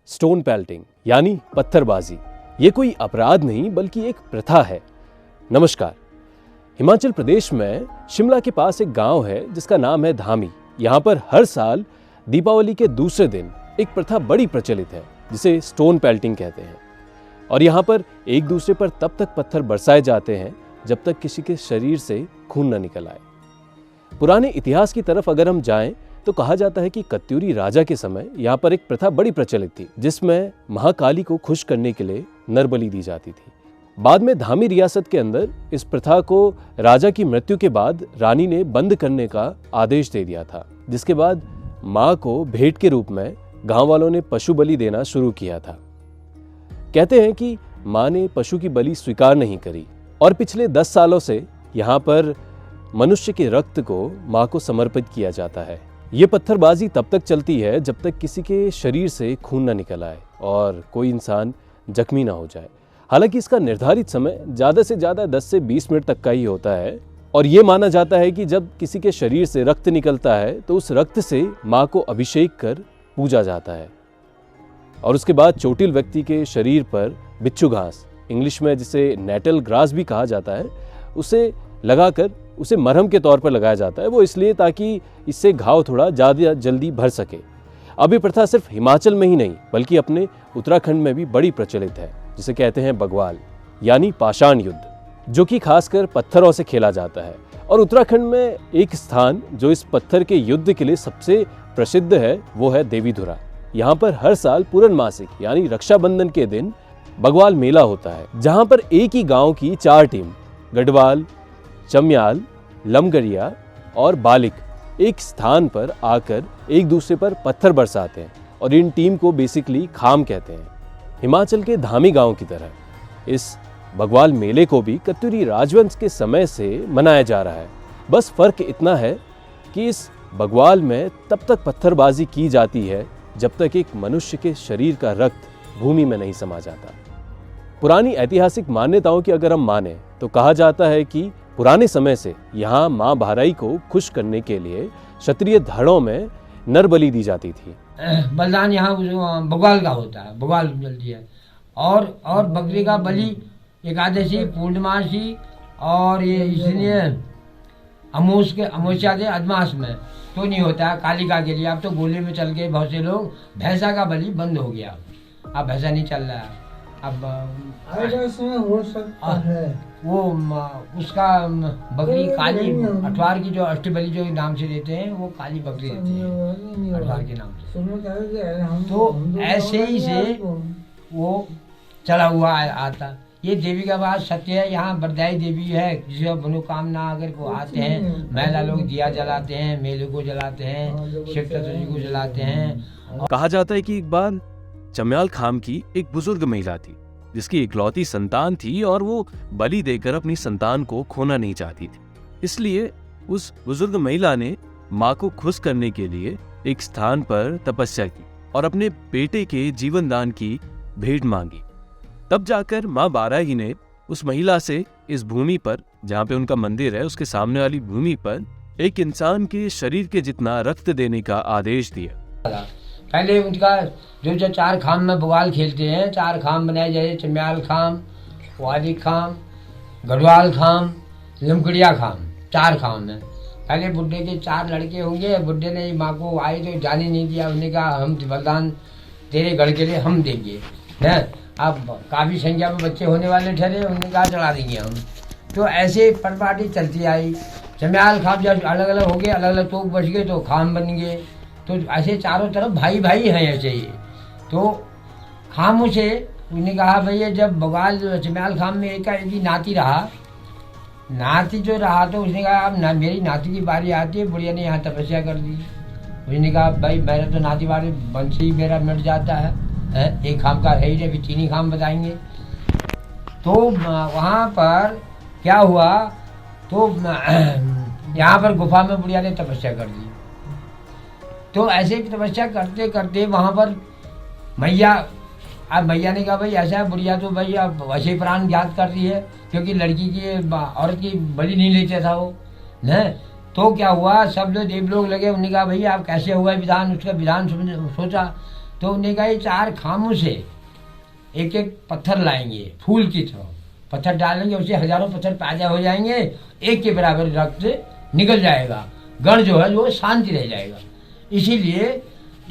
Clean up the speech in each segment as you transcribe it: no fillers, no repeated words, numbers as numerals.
Stone pelting यानी पत्थरबाजी ये कोई अपराध नहीं बल्कि एक प्रथा है। नमस्कार। हिमाचल प्रदेश में शिमला के पास एक गांव है जिसका नाम है धामी। यहाँ पर हर साल दीपावली के दूसरे दिन एक प्रथा बड़ी प्रचलित है जिसे स्टोन पेल्टिंग कहते हैं। और यहाँ पर एक दूसरे पर तब तक पत्थर बरसाए जाते हैं जब तक किसी के शरीर से खून न निकल आए। पुराने इतिहास की तरफ अगर हम जाएं तो कहा जाता है कि कत्यूरी राजा के समय यहाँ पर एक प्रथा बड़ी प्रचलित थी जिसमें महाकाली को खुश करने के लिए नरबलि दी जाती थी। बाद में धामी रियासत के अंदर इस प्रथा को राजा की मृत्यु के बाद रानी ने बंद करने का आदेश दे दिया था, जिसके बाद माँ को भेंट के रूप में गांव वालों ने पशु बलि देना शुरू किया था। कहते हैं कि माँ ने पशु की बलि स्वीकार नहीं करी और पिछले 10 सालों से यहाँ पर मनुष्य के रक्त को माँ को समर्पित किया जाता है। ये पत्थरबाजी तब तक चलती है जब तक किसी के शरीर से खून न निकल आए और कोई इंसान जख्मी ना हो जाए। हालांकि इसका निर्धारित समय ज़्यादा से ज़्यादा 10 से 20 मिनट तक का ही होता है और ये माना जाता है कि जब किसी के शरीर से रक्त निकलता है तो उस रक्त से माँ को अभिषेक कर पूजा जाता है और उसके बाद चोटिल व्यक्ति के शरीर पर बिच्छू घास, इंग्लिश में जिसे नेटल ग्रास भी कहा जाता है, उसे लगाकर उसे मरहम के तौर पर लगाया जाता है। वो इसलिए ताकि इससे घाव थोड़ा ज़्यादा जल्दी भर सके। अब ये प्रथा सिर्फ हिमाचल में ही नहीं बल्कि अपने उत्तराखंड में भी बड़ी प्रचलित है, जिसे कहते हैं बगवाल यानी पाषाण युद्ध, जो कि खासकर पत्थरों से खेला जाता है। और उत्तराखंड में एक स्थान जो इस पत्थर के युद्ध के लिए सबसे प्रसिद्ध है वो है देवीधुरा। यहाँ पर हर साल पूर्णमासिक यानी रक्षाबंधन के दिन बगवाल मेला होता है, जहाँ पर एक ही गाँव की 4 टीम गढ़वाल, चम्याल, लमगरिया और बालिक एक स्थान पर आकर एक दूसरे पर पत्थर बरसाते हैं और इन टीम को बेसिकली खाम कहते हैं। हिमाचल के धामी गांव की तरह इस बगवाल मेले को भी कत्यूरी राजवंश के समय से मनाया जा रहा है। बस फर्क इतना है कि इस बगवाल में तब तक पत्थरबाजी की जाती है जब तक एक मनुष्य के शरीर का रक्त भूमि में नहीं समा जाता। पुरानी ऐतिहासिक मान्यताओं की अगर हम माने तो कहा जाता है कि पुराने समय से यहाँ माँ भाराई को खुश करने के लिए क्षत्रिय धड़ों में नरबलि दी जाती थी। बलिदान यहाँ बगवाल का होता है, बगवाल जलती है और बकरी का बलि एकादशी, पूर्णमासी और ये इसलिए अमावस्या के अदमास में तो नहीं होता है कालिका के लिए। अब तो गोले में चल के बहुत से लोग भैंसा का बलि बंद हो गया, अब भैंसा नहीं चल रहा है। अब हो सकता है वो उसका बकरी काली अठवार की जो अष्टबली जो नाम से देते हैं वो काली बकरी देते हैं अठवार के नाम से। तो ऐसे ही से वो चला हुआ आता। ये देवी का बात सत्य है। यहाँ बरदाई देवी है, जिसे मनोकामना अगर को आते हैं महिला लोग दिया जलाते हैं, मेले को जलाते हैं, शिव चतुर्थी को जलाते हैं। कहा जाता है कि एक बार चम्याल खाम की एक बुजुर्ग महिला थी जिसकी इकलौती संतान थी और वो बलि देकर अपनी संतान को खोना नहीं चाहती थी। इसलिए उस बुजुर्ग महिला ने माँ को खुश करने के लिए एक स्थान पर तपस्या की और अपने बेटे के जीवन दान की भेंट मांगी। तब जाकर माँ बाराही ने उस महिला से इस भूमि पर, जहाँ पे उनका मंदिर है, उसके सामने वाली भूमि पर एक इंसान के शरीर के जितना रक्त देने का आदेश दिया। पहले उनका जो 4 खाम में बगवाल खेलते हैं, 4 खाम बनाए जाए, चम्याल खाम, वाली खाम, गढ़वाल खाम, लमकड़िया खाम, 4 खाम है। पहले बुड्ढे के 4 लड़के होंगे। बुड्ढे ने माँ को आए तो जाने नहीं दिया। उन्होंने कहा हम बलिदान तेरे घर के लिए हम देंगे न। अब काफ़ी संख्या में बच्चे होने वाले ठहरे, उन्होंने कहा चढ़ा देंगे हम। तो ऐसे परपाटी चलती आई। चम्याल खाम जब अलग अलग हो गए, अलग अलग तोप बच गए तो खाम बन गए। तो ऐसे चारों तरफ भाई भाई हैं ऐसे ही। तो खामों से उन्होंने कहा भैया जब बगवाल चम्याल खाम में एक नाती रहा, नाती जो रहा तो उसने कहा अब मेरी नाती की बारी आती है। बुढ़िया ने यहाँ तपस्या कर दी। उसने कहा भाई मेरा तो नाती बारी वंश ही मेरा मिट जाता है, एक खाम का है ही नहीं, 3 ही खाम बताएंगे। तो वहाँ पर क्या हुआ, तो यहाँ पर गुफा में बुढ़िया ने तपस्या कर दी। तो ऐसे तपस्या करते करते वहाँ पर मैया, अब मैया ने कहा भाई ऐसा है, बुढ़िया तो भाई अब वैसे प्राण ज्ञात कर रही है क्योंकि लड़की की औरत की बलि नहीं लेते था वो न। तो क्या हुआ, सब लोग देव लोग लगे। उन्होंने कहा भैया आप कैसे हुआ विधान, उसका विधान सोचा तो उन्हें कहा ये 4 खामों से एक एक पत्थर लाएंगे फूल की तरह, पत्थर डालेंगे, उससे हजारों पत्थर पैदा हो जाएंगे, एक के बराबर रक्त निकल जाएगा, गण जो है वो शांति रह जाएगा। इसीलिए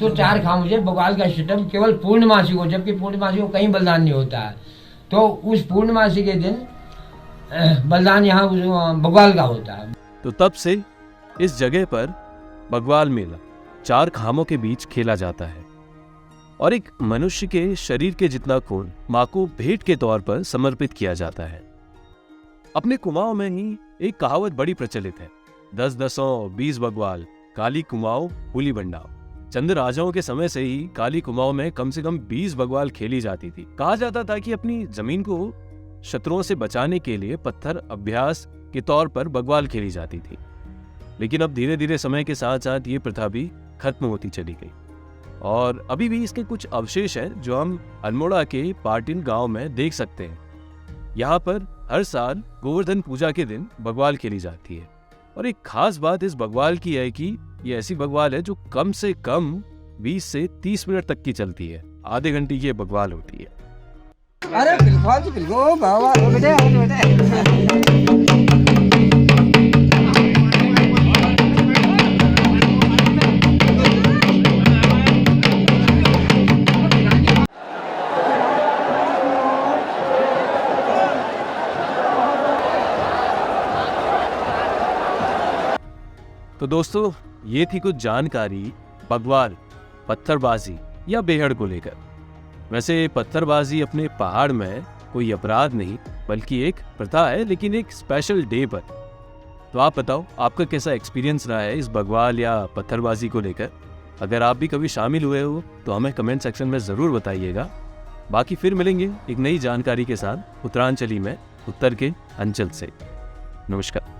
तो 4 खामों से बग्वाल का सिस्टम केवल पूर्णमासी को, जबकि पूर्णमासी को कहीं बलिदान नहीं होता है, तो उस पूर्णमासी के दिन बलिदान यहाँ बग्वाल का होता है। तो तब से इस जगह पर बग्वाल मेला 4 खामों के बीच खेला जाता है और एक मनुष्य के शरीर के जितना खून मां को भेंट के तौर पर समर्पित किया जाता है। अपने कुमाऊं में ही एक कहावत बड़ी प्रचलित है, 10 दसों 20 बग्वाल, काली कुमाऊं पुली बंडाओ। चंद राजाओं के समय से ही काली कुमाऊं में कम से कम 20 बग्वाल खेली जाती थी। कहा जाता था कि अपनी जमीन को शत्रुओं से बचाने के लिए पत्थर अभ्यास के तौर पर बग्वाल खेली जाती थी। लेकिन अब धीरे धीरे समय के साथ साथ ये प्रथा भी खत्म होती चली गई और अभी भी इसके कुछ अवशेष हैं जो हम अल्मोड़ा के पाटिन गांव में देख सकते हैं। यहाँ पर हर साल गोवर्धन पूजा के दिन बग्वाल खेली जाती है और एक खास बात इस बग्वाल की है कि ये ऐसी बग्वाल है जो कम से कम 20 से 30 मिनट तक की चलती है। आधे घंटे की ये बग्वाल होती है। अरे बिल्कुल बाबा बेटे। तो दोस्तों ये थी कुछ जानकारी बग्वाल, पत्थरबाजी या बेहड़ को लेकर। वैसे पत्थरबाजी अपने पहाड़ में कोई अपराध नहीं बल्कि एक प्रथा है, लेकिन एक स्पेशल डे पर। तो आप बताओ आपका कैसा एक्सपीरियंस रहा है इस बग्वाल या पत्थरबाजी को लेकर। अगर आप भी कभी शामिल हुए हो तो हमें कमेंट सेक्शन में ज़रूर बताइएगा। बाकी फिर मिलेंगे एक नई जानकारी के साथ उत्तरांचली में उत्तर के अंचल से। नमस्कार।